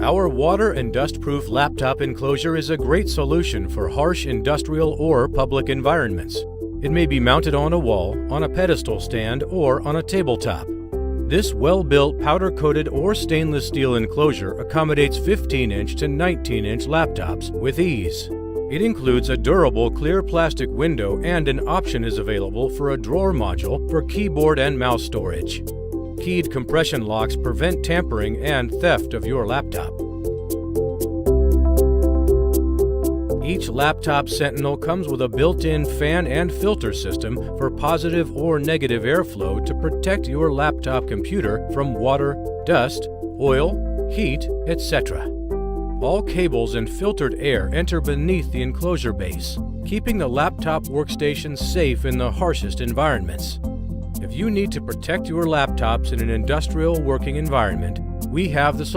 Our water and dust-proof laptop enclosure is a great solution for harsh industrial or public environments. It may be mounted on a wall, on a pedestal stand, or on a tabletop. This well-built powder-coated or stainless steel enclosure accommodates 15-inch to 19-inch laptops with ease. It includes a durable clear plastic window, and an option is available for a drawer module for keyboard and mouse storage. Keyed compression locks prevent tampering and theft of your laptop. Each laptop Sentinel comes with a built-in fan and filter system for positive or negative airflow to protect your laptop computer from water, dust, oil, heat, etc. All cables and filtered air enter beneath the enclosure base, keeping the laptop workstation safe in the harshest environments. If you need to protect your laptops in an industrial working environment, we have the solution.